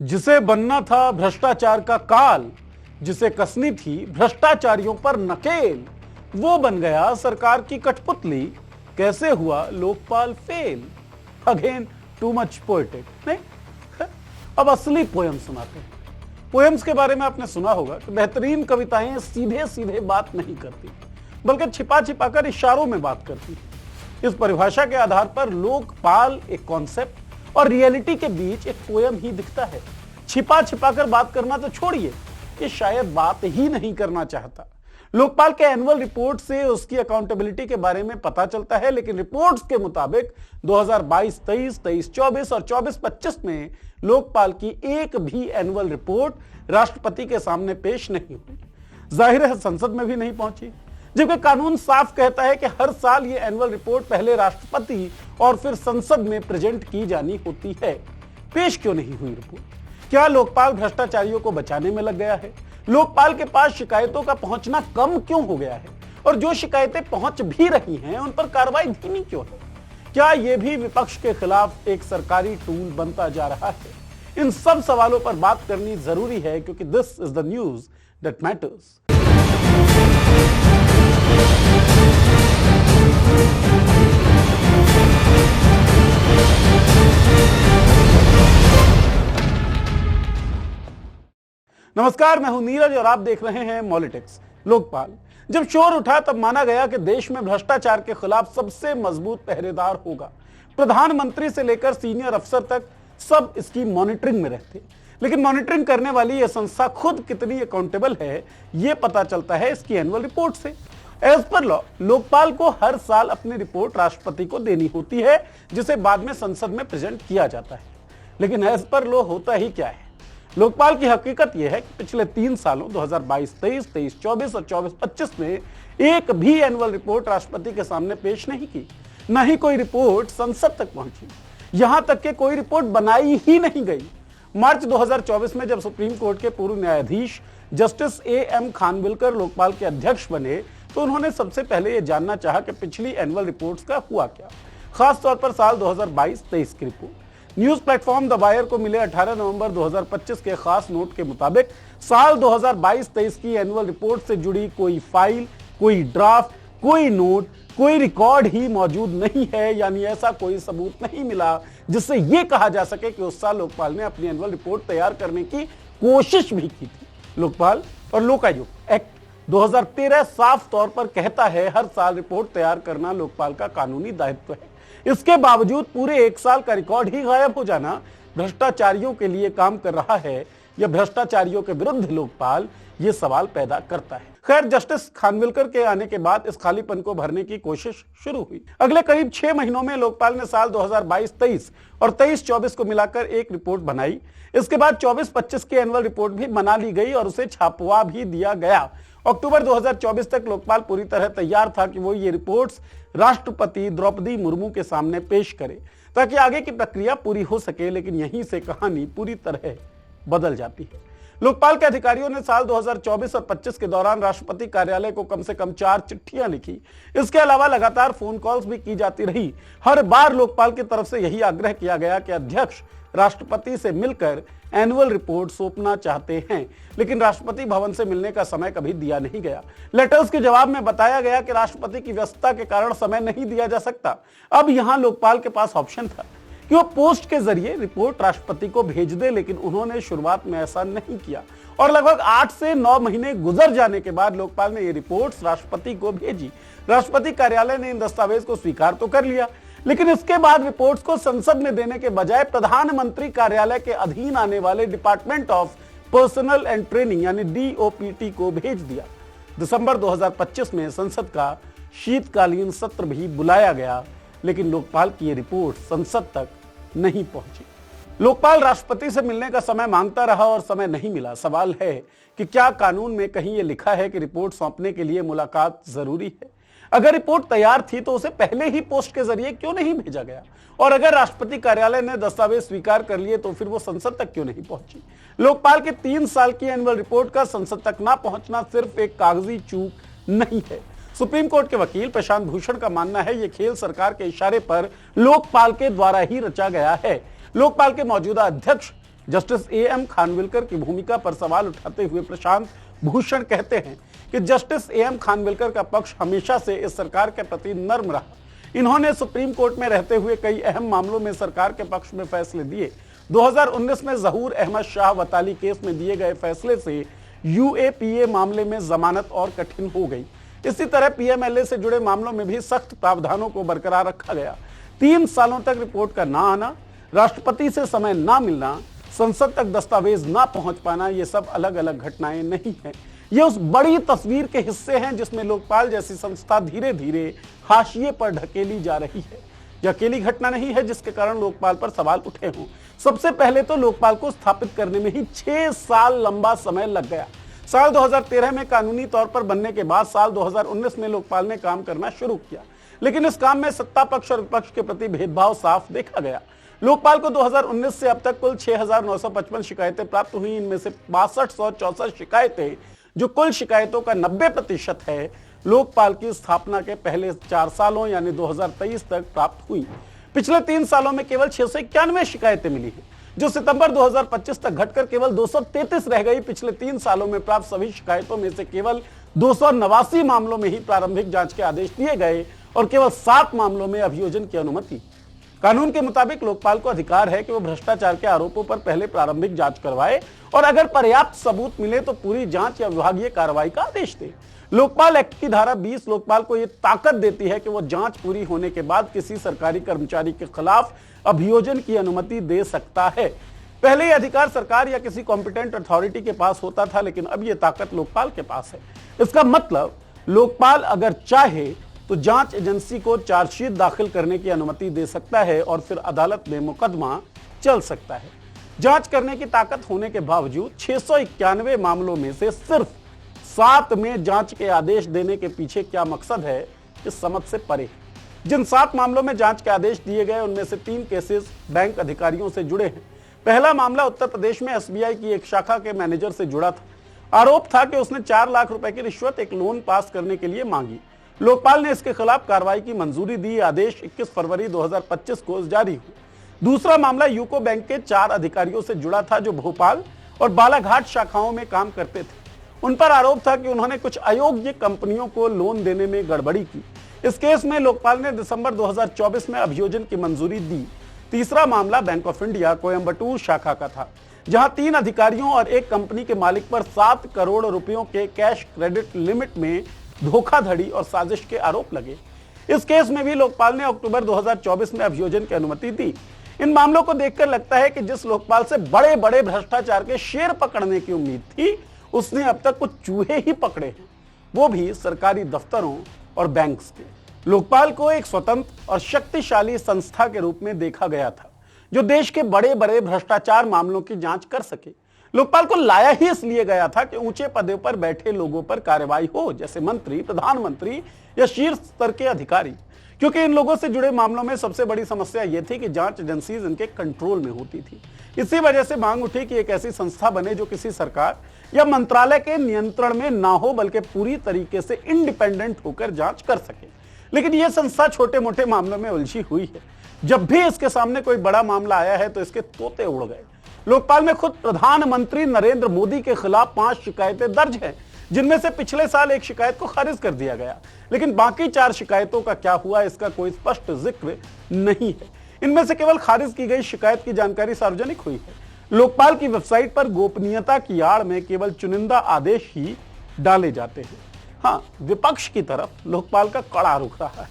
जिसे बनना था भ्रष्टाचार का काल, जिसे कसनी थी भ्रष्टाचारियों पर नकेल, वो बन गया सरकार की कठपुतली। कैसे हुआ Lokpal fail? Again too much poetic नहीं? अब असली पोयम सुनाते हैं। पोएम्स के बारे में आपने सुना होगा कि बेहतरीन कविताएं सीधे सीधे बात नहीं करती, बल्कि छिपा छिपा कर इशारों में बात करती। इस परिभाषा के आधार पर लोकपाल एक कॉन्सेप्ट और रियलिटी के बीच एक पोयम ही दिखता है। छिपा छिपा कर बात करना तो छोड़िए, ये शायद बात ही नहीं करना चाहता। लोकपाल के एनुअल रिपोर्ट से उसकी अकाउंटेबिलिटी के बारे में पता चलता है, लेकिन रिपोर्ट्स के मुताबिक 2022-23, 23-24 और 24-25 में लोकपाल की एक भी एनुअल रिपोर्ट राष्ट्रपति के सामने पेश नहीं हुई। जाहिर है संसद में भी नहीं पहुंची, जबकि कानून साफ कहता है कि हर साल ये एनुअल रिपोर्ट पहले राष्ट्रपति और फिर संसद में प्रेजेंट की जानी होती है। पेश क्यों नहीं हुई रिपोर्ट? क्या लोकपाल भ्रष्टाचारियों को बचाने में लग गया है? लोकपाल के पास शिकायतों का पहुंचना कम क्यों हो गया है? और जो शिकायतें पहुंच भी रही हैं उन पर कार्रवाई धीमी क्यों है? क्या यह भी विपक्ष के खिलाफ एक सरकारी टूल बनता जा रहा है? इन सब सवालों पर बात करनी जरूरी है, क्योंकि this is the news that matters. नमस्कार, मैं हूं नीरज और आप देख रहे हैं मॉलिटिक्स। लोकपाल जब शोर उठा तब माना गया कि देश में भ्रष्टाचार के खिलाफ सबसे मजबूत पहरेदार होगा। प्रधानमंत्री से लेकर सीनियर अफसर तक सब इसकी मॉनिटरिंग में रहते। लेकिन मॉनिटरिंग करने वाली यह संस्था खुद कितनी अकाउंटेबल है, यह पता चलता है इसकी एनुअल रिपोर्ट से। एज पर लॉ लोकपाल को हर साल अपनी रिपोर्ट राष्ट्रपति को देनी होती है, जिसे बाद में संसद में प्रेजेंट किया जाता है। लेकिन एज पर लॉ होता ही क्या है? लोकपाल की हकीकत यह है कि पिछले 3 सालों 2022-23, 23-24 और 24-25 में एक भी एनुअल रिपोर्ट राष्ट्रपति के सामने पेश नहीं की। न ही कोई रिपोर्ट संसद तक पहुंची, यहां तक कि कोई रिपोर्ट बनाई ही नहीं गई। मार्च 2024 में जब सुप्रीम कोर्ट के पूर्व न्यायाधीश जस्टिस A.M. खानविलकर लोकपाल के अध्यक्ष बने, तो उन्होंने सबसे पहले यह जानना चाहा कि पिछली एनुअल रिपोर्ट्स का हुआ क्या, खासतौर पर साल 2022-23 की report. News platform the wire को मिले 18 नवंबर 2025 के खास नोट के मुताबिक साल 2022-23 की एनुअल रिपोर्ट से जुड़ी कोई फाइल, कोई ड्राफ्ट, कोई नोट, कोई रिकॉर्ड ही मौजूद नहीं है। यानी ऐसा कोई सबूत नहीं मिला जिससे यह कहा जा सके कि उस साल लोकपाल ने अपनी एनुअल रिपोर्ट तैयार करने की कोशिश भी की थी। लोकपाल और लोकायुक्त एक्ट 2013 साफ तौर पर कहता है हर साल रिपोर्ट तैयार करना लोकपाल का कानूनी दायित्व है। इसके बावजूद पूरे 1 साल का रिकॉर्ड ही गायब हो जाना भ्रष्टाचारियों के लिए काम कर रहा है या भ्रष्टाचारियों के विरुद्ध लोकपाल, ये सवाल पैदा करता है। खैर, जस्टिस खानविलकर के आने के बाद इस खालीपन को भरने की कोशिश शुरू हुई। अगले करीब 6 महीनों में लोकपाल ने साल 2022-23 और 23-24 को मिलाकर एक रिपोर्ट बनाई। इसके बाद 24-25 की एनुअल रिपोर्ट भी बना ली गई और उसे छापवा भी दिया गया। अक्टूबर 2024 तक लोकपाल पूरी तरह तैयार था कि वो ये रिपोर्ट्स राष्ट्रपति द्रौपदी मुर्मू के सामने पेश करे, ताकि आगे की प्रक्रिया पूरी हो सके। लेकिन यहीं से कहानी पूरी तरह बदल जाती है। लोकपाल के अधिकारियों ने साल 2024 और 25 के दौरान राष्ट्रपति कार्यालय को कम से कम 4 चिट्ठियां लिखी। इसके अलावा लगातार फोन कॉल्स भी की जाती रही। हर बार लोकपाल की तरफ से यही आग्रह किया गया कि अध्यक्ष राष्ट्रपति से मिलकर एनुअल रिपोर्ट सौंपना चाहते हैं, लेकिन राष्ट्रपति भवन से मिलने का समय कभी दिया नहीं गया। लेटर्स के जवाब में बताया गया कि राष्ट्रपति की व्यस्तता के कारण समय नहीं दिया जा सकता। अब यहां लोकपाल के पास ऑप्शन था कि वो पोस्ट के जरिए रिपोर्ट राष्ट्रपति को भेज दे, लेकिन उन्होंने शुरुआत में ऐसा नहीं किया और लगभग 8 से 9 महीने गुजर जाने के बाद लोकपाल ने ये रिपोर्ट्स राष्ट्रपति को भेजी। राष्ट्रपति कार्यालय ने इन दस्तावेज को स्वीकार तो कर लिया, लेकिन इसके बाद रिपोर्ट्स को संसद में देने के बजाय प्रधानमंत्री कार्यालय के अधीन आने वाले department of personal and training यानी DOPT को भेज दिया। दिसंबर 2025 में संसद का शीतकालीन सत्र भी बुलाया गया, लेकिन लोकपाल की ये रिपोर्ट संसद तक नहीं पहुंची। लोकपाल राष्ट्रपति से मिलने का समय मांगता रहा और समय नहीं मिला। सवाल है कि क्या कानून में कहीं यह लिखा है कि रिपोर्ट सौंपने के लिए मुलाकात जरूरी है? अगर रिपोर्ट तैयार थी तो उसे पहले ही पोस्ट के जरिए क्यों नहीं भेजा गया? और अगर राष्ट्रपति कार्यालय ने दस्तावेज स्वीकार कर लिए तो फिर वो संसद तक क्यों नहीं पहुंची? लोकपाल के 3 साल की एनुअल रिपोर्ट का संसद तक ना पहुंचना सिर्फ एक कागजी चूक नहीं है। सुप्रीम कोर्ट के वकील प्रशांत भूषण का मानना है यह खेल सरकार के इशारे पर लोकपाल के द्वारा ही रचा गया है। लोकपाल के मौजूदा अध्यक्ष जस्टिस एएम खानविलकर की भूमिका पर सवाल उठाते हुए प्रशांत भूषण कहते हैं कि जस्टिस एएम खानविलकर का पक्ष हमेशा से इस सरकार के प्रति नर्म रहा। इन्होंने सुप्रीम कोर्ट में रहते हुए कई अहम मामलों में सरकार के पक्ष में फैसले दिए। 2019 में जहूर अहमद शाह वताली केस में दिए गए फैसले से यूएपीए मामले में जमानत और कठिन हो गई। इसी तरह पीएमएलए से जुड़े मामलों में भी सख्त प्रावधानों को बरकरार रखा गया। 3 सालों तक रिपोर्ट का ना आना, राष्ट्रपति से समय ना मिलना, संसद तक दस्तावेज ना पहुंच पाना, ये सब अलग अलग घटनाएं नहीं हैं। ये उस बड़ी तस्वीर के हिस्से हैं जिसमें लोकपाल जैसी संस्था धीरे धीरे हाशिए पर ढकेली जा रही है। यह अकेली घटना नहीं है जिसके कारण लोकपाल पर सवाल उठे हों। सबसे पहले तो लोकपाल को स्थापित करने में ही 6 साल लंबा समय लग गया। साल 2013 में कानूनी तौर पर बनने के बाद साल 2019 में लोकपाल ने काम करना शुरू किया, लेकिन इस काम में सत्ता पक्ष और विपक्ष के प्रति भेदभाव साफ देखा गया। लोकपाल को 2019 से अब तक कुल 6,955 शिकायतें प्राप्त हुई। इनमें से 6264 शिकायतें, जो कुल शिकायतों का 90% है, लोकपाल की स्थापना के पहले 4 सालों यानी 2023 तक प्राप्त हुई। पिछले 3 सालों में केवल 691 शिकायतें मिली हैं, जो सितंबर 2025 तक घटकर केवल 233 रह गई। पिछले 3 सालों में प्राप्त सभी शिकायतों में से केवल 289 मामलों में ही प्रारंभिक जांच के आदेश दिए गए और केवल 7 मामलों में अभियोजन की अनुमति। कानून के मुताबिक लोकपाल को अधिकार है कि वह भ्रष्टाचार के आरोपों पर पहले प्रारंभिक जांच करवाए और अगर पर्याप्त सबूत मिले तो पूरी जांच या विभागीय कार्रवाई का आदेश दे। लोकपाल एक्ट की धारा 20 लोकपाल को यह ताकत देती है कि वह जांच पूरी होने के बाद किसी सरकारी कर्मचारी के खिलाफ अभियोजन की अनुमति दे सकता है। पहले यह अधिकार सरकार या किसी कॉम्पिटेंट अथॉरिटी के पास होता था, लेकिन अब यह ताकत लोकपाल के पास है। इसका मतलब लोकपाल अगर चाहे तो जांच एजेंसी को चार्जशीट दाखिल करने की अनुमति दे सकता है और फिर अदालत में मुकदमा चल सकता है। जांच करने की ताकत होने के बावजूद 691 मामलों में से सिर्फ 7 में जांच के आदेश देने के पीछे क्या मकसद है, इस समझ से परे। जिन 7 मामलों में जांच के आदेश दिए गए उनमें से 3 केसेस बैंक अधिकारियों से जुड़े हैं। पहला मामला उत्तर प्रदेश में एसबीआई की एक शाखा के मैनेजर से जुड़ा था। आरोप था कि उसने 4 लाख रुपए की रिश्वत एक लोन पास करने के लिए मांगी। लोकपाल ने इसके खिलाफ कार्रवाई की मंजूरी दी। आदेश 21 फरवरी 2025 को जारी हुआ। दूसरा मामला यूको बैंक के 4 अधिकारियों से जुड़ा था जो भोपाल और बालाघाट शाखाओं में काम करते थे। उन पर आरोप था कि उन्होंने कुछ अयोग्य कंपनियों को लोन देने में गड़बड़ी की। इस केस में लोकपाल ने दिसंबर 2024 में अभियोजन की मंजूरी दी। तीसरा मामला बैंक ऑफ इंडिया कोयंबटूर शाखा का था, जहां 3 अधिकारियों और एक कंपनी के मालिक पर 7 करोड़ रुपयों के कैश क्रेडिट लिमिट में धोखाधड़ी और साजिश के आरोप लगे। इस केस में भी लोकपाल ने अक्टूबर 2024 में अभियोजन की अनुमति दी। इन मामलों को देखकर लगता है कि जिस लोकपाल से बड़े बड़े भ्रष्टाचार के शेर पकड़ने की उम्मीद थी, उसने अब तक कुछ चूहे ही पकड़े हैं, वो भी सरकारी दफ्तरों और बैंक्स के। लोकपाल को एक स्वतंत्र और शक्तिशाली संस्था के रूप में देखा गया था, जो देश के बड़े बड़े भ्रष्टाचार मामलों की जांच कर सके। लोकपाल को लाया ही इसलिए गया था कि ऊंचे पदों पर बैठे लोगों पर कार्रवाई हो, जैसे मंत्री, प्रधानमंत्री या शीर्ष स्तर के अधिकारी, क्योंकि इन लोगों से जुड़े मामलों में सबसे बड़ी समस्या यह थी कि जांच एजेंसीज इनके कंट्रोल में होती थी। इसी वजह से मांग उठी कि एक ऐसी संस्था बने जो किसी सरकार या मंत्रालय के नियंत्रण में ना हो, बल्कि पूरी तरीके से इंडिपेंडेंट होकर जांच कर सके। लेकिन यह संस्था छोटे मोटे मामलों में उलझी हुई है। जब भी इसके सामने कोई बड़ा मामला आया है तो इसके तोते उड़ गए। लोकपाल में खुद प्रधानमंत्री नरेंद्र मोदी के खिलाफ 5 शिकायतें दर्ज हैं, जिनमें से पिछले साल एक शिकायत को खारिज कर दिया गया, लेकिन बाकी 4 शिकायतों का क्या हुआ इसका कोई स्पष्ट जिक्र नहीं है। इनमें से केवल खारिज की गई शिकायत की जानकारी सार्वजनिक हुई है। लोकपाल की वेबसाइट पर गोपनीयता की आड़ में केवल चुनिंदा आदेश ही डाले जाते हैं। हाँ, विपक्ष की तरफ लोकपाल का कड़ा रुख रहा है।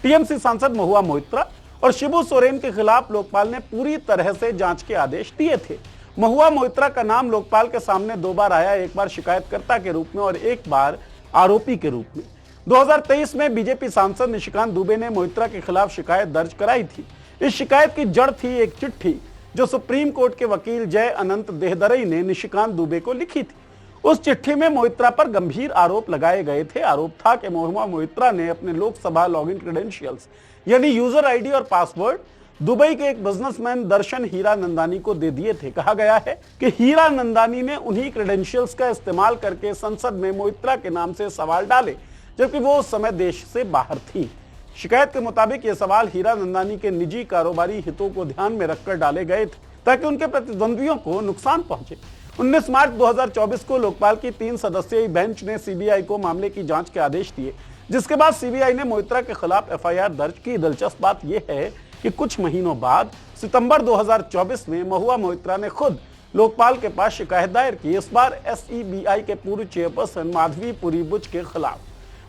टीएमसी सांसद महुआ मोइत्रा और शिबू सोरेन के खिलाफ लोकपाल ने पूरी तरह से जांच के आदेश दिए थे। महुआ मोइत्रा का नाम लोकपाल के सामने 2 बार आया, एक बार शिकायतकर्ता के रूप में और एक बार आरोपी के रूप में। 2023 में बीजेपी सांसद निशिकांत दुबे ने मोइत्रा के खिलाफ शिकायत दर्ज कराई थी। इस शिकायत की जड़ थी एक चिट्ठी जो सुप्रीम कोर्ट के वकील जय अनंत देहदरई ने निशिकांत दुबे को लिखी थी। उस चिट्ठी में मोइत्रा पर गंभीर आरोप लगाए गए थे। आरोप था कि महुआ मोइत्रा ने अपने लोकसभा लॉगिन क्रेडेंशियल्स यानी यूजर आईडी और पासवर्ड दुबई के एक बिजनेसमैन दर्शन हीरानंदानी को दे दिए थे। कहा गया है कि हीरानंदानी ने उन्हीं क्रेडेंशियल्स का इस्तेमाल करके संसद में मोइत्रा के नाम से सवाल डाले, जबकि वो उस समय देश से बाहर थी। शिकायत के मुताबिक ये सवाल हीरानंदानी के निजी कारोबारी हितों को ध्यान में रखकर डाले गए थे। ताकि उनके प्रतिद्वंद्वियों को नुकसान पहुंचे। 19 मार्च 2024 को लोकपाल की 3 सदस्यीय बेंच ने सीबीआई को मामले की जांच के आदेश दिए, जिसके बाद सीबीआई ने मोइत्रा के खिलाफ एफआईआर दर्ज की। दिलचस्प बात यह है कि कुछ महीनों बाद सितंबर 2024 में महुआ मोइत्रा ने खुद लोकपाल के पास शिकायत दायर की, इस बार एसईबीआई के पूर्व चेयरपर्सन माधवी पुरीबुच के खिलाफ।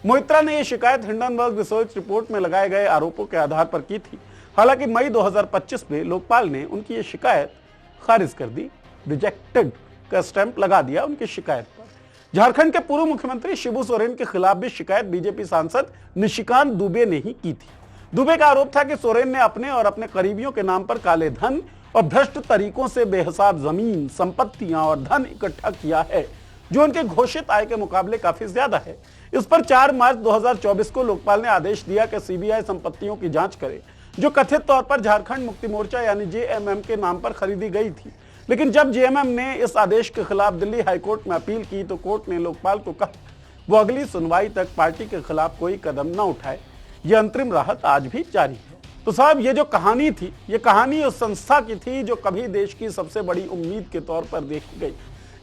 मोइत्रा ने यह शिकायत हिंडनबर्ग रिसर्च रिपोर्ट में लगाए गए आरोपों के आधार पर की थी। हालांकि मई 2025 में लोकपाल ने उनकी यह शिकायत खारिज कर दी, रिजेक्टेड का स्टैंप लगा दिया उनकी शिकायत पर। झारखंड के पूर्व मुख्यमंत्री शिबू सोरेन के खिलाफ भी शिकायत बीजेपी सांसद निशिकांत दुबे ने ही की थी। दुबे का आरोप था कि सोरेन ने अपने और अपने करीबियों के नाम पर काले धन और भ्रष्ट तरीकों से बेहिसाब जमीन, संपत्तियां और धन इकट्ठा किया है, जो उनके घोषित आय के मुकाबले काफी ज्यादा है। इस पर 4 मार्च 2024 को लोकपाल ने आदेश दिया कि सीबीआई संपत्तियों की जांच करे, जो कथित तौर पर झारखंड मुक्ति मोर्चा यानी जेएमएम के नाम पर खरीदी गई थी। लेकिन जब जेएमएम ने इस आदेश के खिलाफ दिल्ली हाईकोर्ट में अपील की तो कोर्ट ने लोकपाल को कहा वो अगली सुनवाई तक पार्टी के खिलाफ कोई कदम न उठाए। यह अंतरिम राहत आज भी जारी है। तो साहब, ये जो कहानी थी, ये कहानी उस संस्था की थी जो कभी देश की सबसे बड़ी उम्मीद के तौर पर देखी गई,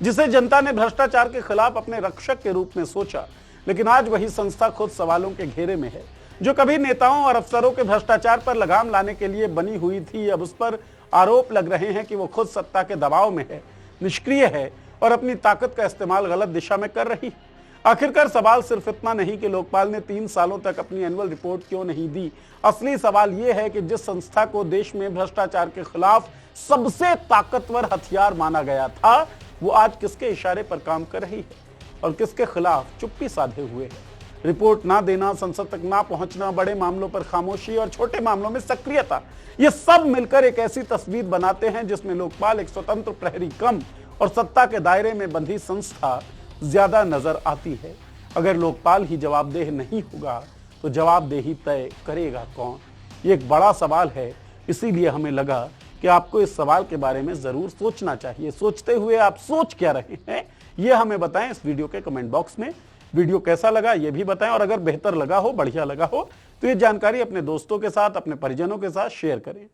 जिसे जनता ने भ्रष्टाचार के खिलाफ अपने रक्षक के रूप में सोचा। लेकिन आज वही संस्था खुद सवालों के घेरे में है। जो कभी नेताओं और अफसरों के भ्रष्टाचार पर लगाम लाने के लिए बनी हुई थी, अब उस पर आरोप लग रहे हैं कि वो खुद सत्ता के दबाव में है, निष्क्रिय है और अपनी ताकत का इस्तेमाल गलत दिशा में कर रही है। आखिरकार सवाल सिर्फ इतना नहीं कि लोकपाल ने 3 सालों तक अपनी एनुअल रिपोर्ट क्यों नहीं दी। असली सवाल यह है कि जिस संस्था को देश में भ्रष्टाचार के खिलाफ सबसे ताकतवर हथियार माना गया था, वो आज किसके इशारे पर काम कर रही है और किसके खिलाफ चुप्पी साधे हुए है। रिपोर्ट ना देना, संसद तक ना पहुंचना, बड़े मामलों पर खामोशी और छोटे मामलों में सक्रियता, ये सब मिलकर एक ऐसी तस्वीर बनाते हैं जिसमें लोकपाल एक स्वतंत्र प्रहरी कम और सत्ता के दायरे में बंधी संस्था ज्यादा नजर आती है। अगर लोकपाल ही जवाबदेह नहीं होगा तो जवाबदेही तय करेगा कौन? ये एक बड़ा सवाल है। इसीलिए हमें लगा कि आपको इस सवाल के बारे में जरूर सोचना चाहिए। सोचते हुए आप सोच क्या रहे हैं, ये हमें बताएं इस वीडियो के कमेंट बॉक्स में। वीडियो कैसा लगा ये भी बताएं, और अगर बेहतर लगा हो, बढ़िया लगा हो, तो ये जानकारी अपने दोस्तों के साथ, अपने परिजनों के साथ शेयर करें।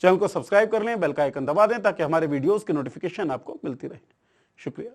चैनल को सब्सक्राइब कर लें, बेल का आइकन दबा दें ताकि हमारे वीडियोस की नोटिफिकेशन आपको मिलती रहे। शुक्रिया।